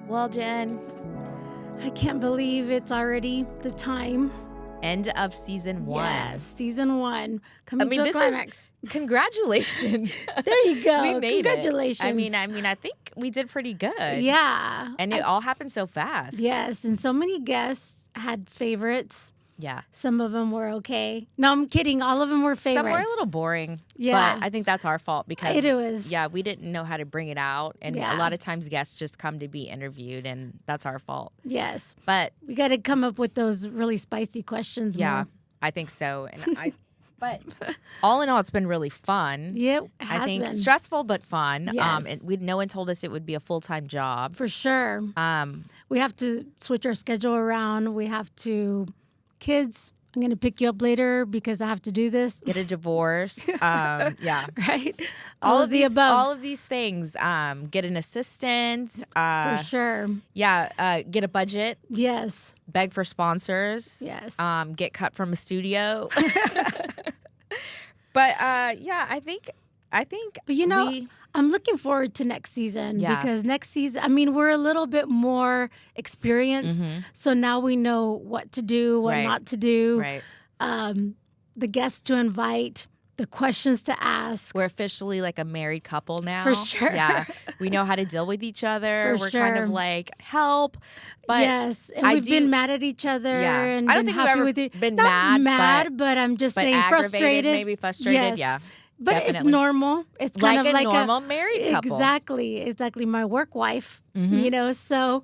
Well, Jen, I can't believe it's already the time. end of season 1. Yes, season 1 coming to a climax. Congratulations. There you go. We made Congratulations. it. I mean, I think we did pretty good. Yeah. And it all happened so fast. Yes, and so many guests had favorites. Yeah. Some of them were okay. No, I'm kidding. All of them were favorites. Some were a little boring. Yeah. But I think that's our fault because It was. Yeah, we didn't know how to bring it out. And Yeah. a lot of times guests just come to be interviewed and that's our fault. Yes. But We got to come up with those really spicy questions. yeah, more. I think so. But all in all, it's been really fun. Yep, it has I think been. stressful but fun. Yes. And no one told us it would be a full-time job. For sure. We have to switch our schedule around. We have to, kids, I'm going to pick you up later because I have to do this. Get a divorce. Yeah. Right? All of the these, above. all of these things. Get an assistant. For sure. Yeah. Get a budget. Yes. Beg for sponsors. Yes. Get cut from a studio. But yeah, I think. But you know, I'm looking forward to next season because next season, I mean, we're a little bit more experienced. So now we know what to do, what not to do. Right. The guests to invite, the questions to ask. We're officially like a married couple now. For sure. Yeah. We know how to deal with each other. For We're kind sure. of like, help. But yes, and we've been mad at each other. Yeah. And I don't been think we've happy ever with it. been Not mad, but I'm just saying aggravated, frustrated. maybe frustrated. Yes. Yeah. But definitely. it's normal. It's kind Like of a like normal married couple. Exactly. My work wife, you know. So,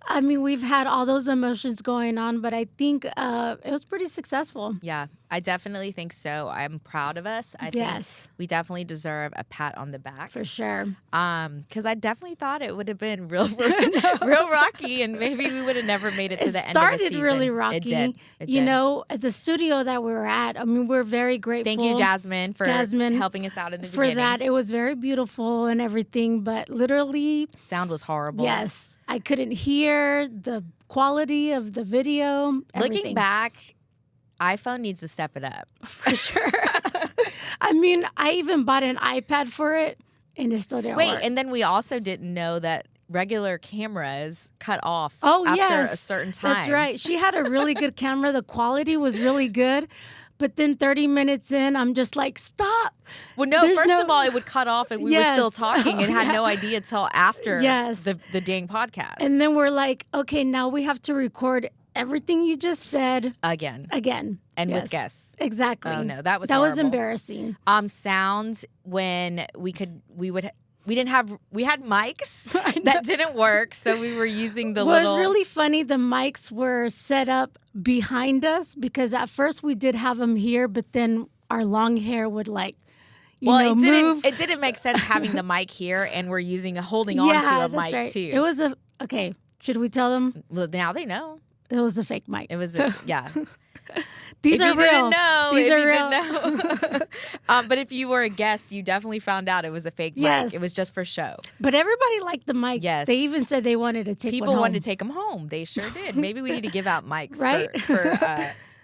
I mean, we've had all those emotions going on, but I think it was pretty successful. Yeah, I definitely think so. I'm proud of us. I think we definitely deserve a pat on the back. For sure. Because I definitely thought it would have been real rocky, and maybe we would have never made it to the end of the started season. really rocky. It did. You know, at the studio that we were at, I mean, we're very grateful. Thank you, Jasmine, for helping us out in the for beginning. that. It was very beautiful and everything, but literally, sound was horrible. yes, I couldn't hear the quality of the video. Everything. Looking back, iPhone needs to step it up. For sure. I mean, I even bought an iPad for it, and it still didn't work. And then we also didn't know that regular cameras cut off Oh, after yes. a certain time. That's right. She had a really good camera. The quality was really good. But then 30 minutes in, I'm just like, stop. Well, no, There's first of all, it would cut off and we were still talking and had Yeah. no idea till after Yes. the dang podcast. And then we're like, okay, now we have to record everything you just said Again. And Yes. with guests. Exactly. Oh, no, that was That was horrible. embarrassing. Sound when we had mics I know. that didn't work, so we were using the Well, little. it's really funny. The mics were set up behind us because at first we did have them here, but then our long hair would move. It didn't make sense having the mic here and we're holding on to a that's mic right. too. It was okay. Should we tell them? Well, now they know. It was a fake mic. It was yeah. These if are you real. Didn't know, These if are you real. Didn't know. But if you were a guest, you definitely found out it was a fake Yes. mic. It was just for show. But everybody liked the mic. Yes. They even said they wanted to take People one wanted home. to take them home. They sure did. Maybe we need to give out mics Right?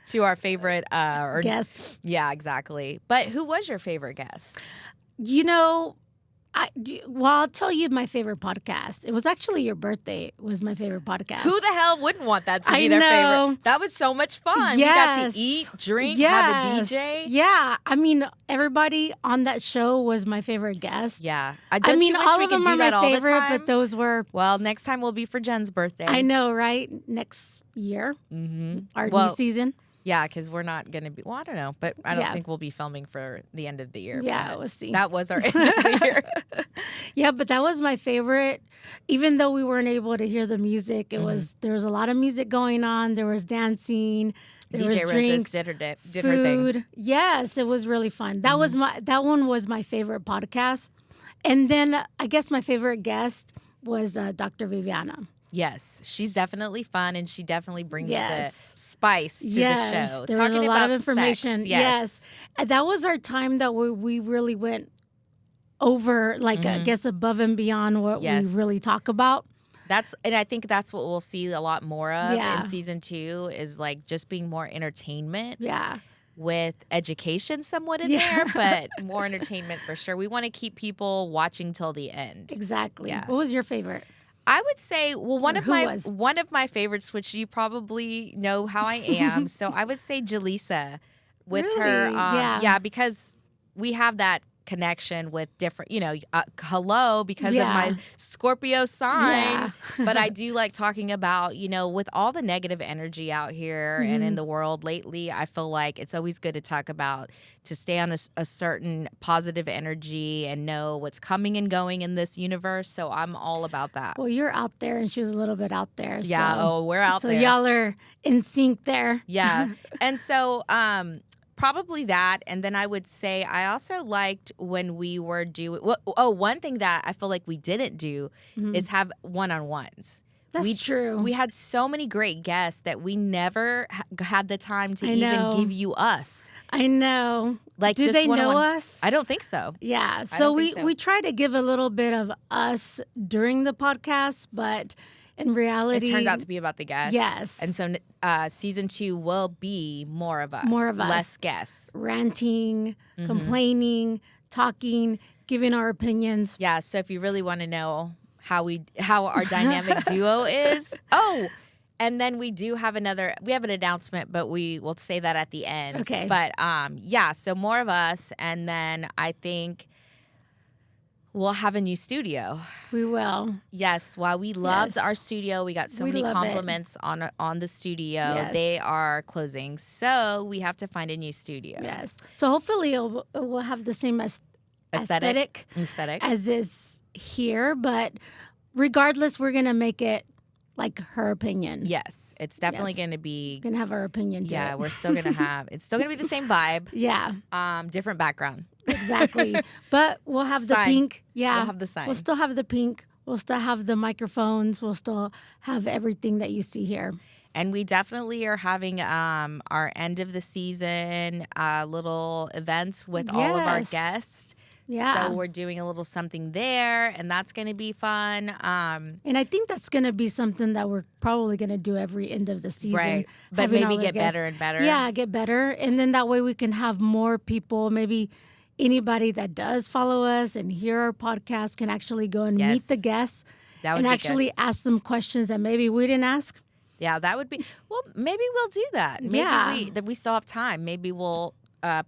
to our favorite or Guess. Yeah, exactly. But who was your favorite guest? You know, I'll tell you my favorite podcast. It was actually your birthday. Was my favorite podcast. Who the hell wouldn't want that to be I their know. favorite? That was so much fun. Yes. We got to eat, drink, Yes. have a DJ. Yeah. I mean, everybody on that show was my favorite guest. Yeah. I mean, you wish all we of could them do are that my all the favorite, time? but those were. Well, next time will be for Jen's birthday. I know, right? Next year, our new season. Yeah, because we're not going to be, well, I don't know, but I don't Yeah. think we'll be filming for the end of the year. Yeah, but we'll see. That was our end of the year. Yeah, but that was my favorite. Even though we weren't able to hear the music, there was a lot of music going on. There was dancing. There DJ was drinks, did her thing. food. Yes, it was really fun. That that one was my favorite podcast. And then I guess my favorite guest was Dr. Viviana. Yes, she's definitely fun, and she definitely brings Yes. the spice to the show. There was a lot of information. Sex, yes. And that was our time that we really went over, like I guess above and beyond what we really talk about. And I think that's what we'll see a lot more of Yeah. in season 2 is like just being more entertainment. Yeah. With education somewhat in there, but more entertainment for sure. We want to keep people watching till the end. Exactly. Yes. What was your favorite? I would say, well, one was? of my favorites, which you probably know how I am. So I would say Jaleesa with her. Really? Yeah. Because we have that connection with different, hello, because of my Scorpio sign. But I do like talking about, with all the negative energy out here and in the world lately, I feel like it's always good to talk about, to stay on a certain positive energy and know what's coming and going in this universe. So I'm all about that. Well, you're out there and she was a little bit out there. Yeah. So, we're out there. So y'all are in sync there. Yeah. And so, probably that. And then I would say I also liked when we were doing, one thing that I feel like we didn't do is have one-on-ones. That's true. We had so many great guests that we never had the time to even give you us. I know. Like, do just they know one-on-one. us? I don't think so. Yeah. So we try to give a little bit of us during the podcast, but in reality, it turns out to be about the guests. Yes. And so season 2 will be more of us. Less guests. Ranting, complaining, talking, giving our opinions. Yeah. So if you really want to know how our dynamic duo is. Oh, and then we do have an announcement, but we will say that at the end. Okay. But so more of us, and then I think we'll have a new studio. We will. Yes. While we loved our studio, we got so many compliments on the studio. Yes. They are closing, so we have to find a new studio. Yes. So hopefully it will have the same aesthetic as is here, but regardless, we're gonna make it like her opinion. Yes, it's definitely going to be. Gonna have our opinion. Yeah, we're still gonna have. It's still gonna be the same vibe. Yeah. Different background. Exactly. But we'll have the pink. Yeah. We'll have the sign. We'll still have the pink. We'll still have the microphones. We'll still have everything that you see here. And we definitely are having our end of the season little events with all of our guests. Yeah. So we're doing a little something there, and that's going to be fun. And I think that's going to be something that we're probably going to do every end of the season. Right. But maybe get better and better. Yeah, get better. And then that way we can have more people, maybe anybody that does follow us and hear our podcast can actually go and meet the guests and actually ask them questions that maybe we didn't ask. Yeah, that would be, well, maybe we'll do that. Maybe we still have time. Maybe we'll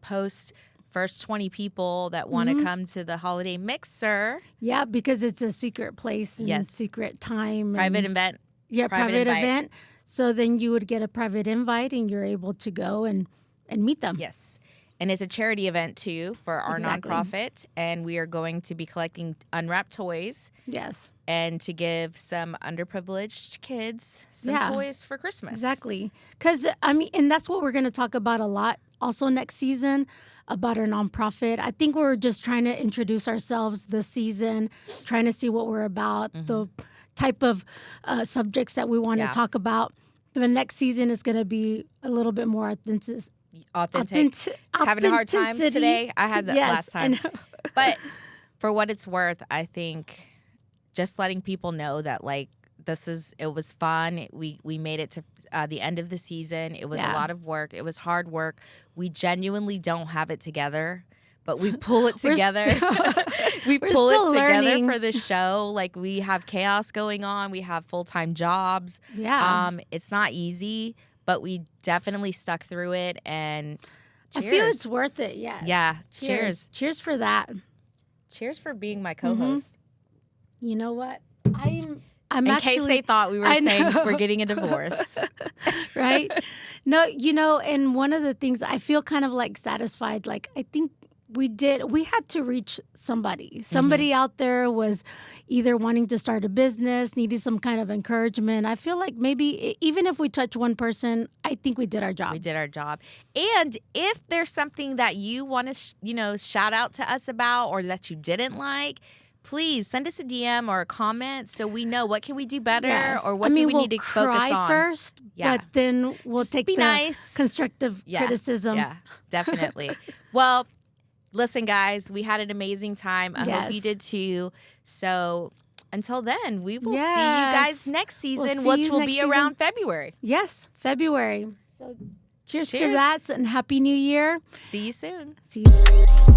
post first 20 people that want to come to the holiday mixer. Yeah, because it's a secret place and secret time. Private event. Yeah, private event. So then you would get a private invite and you're able to go and meet them. Yes. And it's a charity event, too, for our nonprofit. And we are going to be collecting unwrapped toys. Yes. And to give some underprivileged kids some toys for Christmas. Exactly. Because, and that's what we're going to talk about a lot also next season, about our nonprofit. I think we're just trying to introduce ourselves this season, trying to see what we're about, the type of subjects that we want to talk about. The next season is going to be a little bit more authentic. Having a hard time today. I had that last time. I know. But for what it's worth, I think just letting people know that it was fun. We made it to the end of the season. It was a lot of work. It was hard work. We genuinely don't have it together, but we pull it together. We pull it together for the show. Like, we have chaos going on. We have full-time jobs. Yeah. It's not easy, but we definitely stuck through it, and cheers. I feel it's worth it, Yeah. Cheers. Cheers for that. Cheers for being my co-host. You know what? I'm in case they thought we were saying we're getting a divorce. Right? No, and one of the things I feel kind of like satisfied, like I think we had to reach somebody. Somebody out there was either wanting to start a business, needed some kind of encouragement. I feel like maybe even if we touch one person, I think we did our job. We did our job. And if there's something that you want to, shout out to us about or that you didn't like, please send us a DM or a comment so we know what can we do better or what do we need to focus on. We'll cry first, but then we'll just take the constructive criticism. Yeah, definitely. Well, listen, guys, we had an amazing time. I hope you did too. So until then, we will see you guys next season, which will be around February. Yes, February. So cheers to that and Happy New Year. See you soon. See you.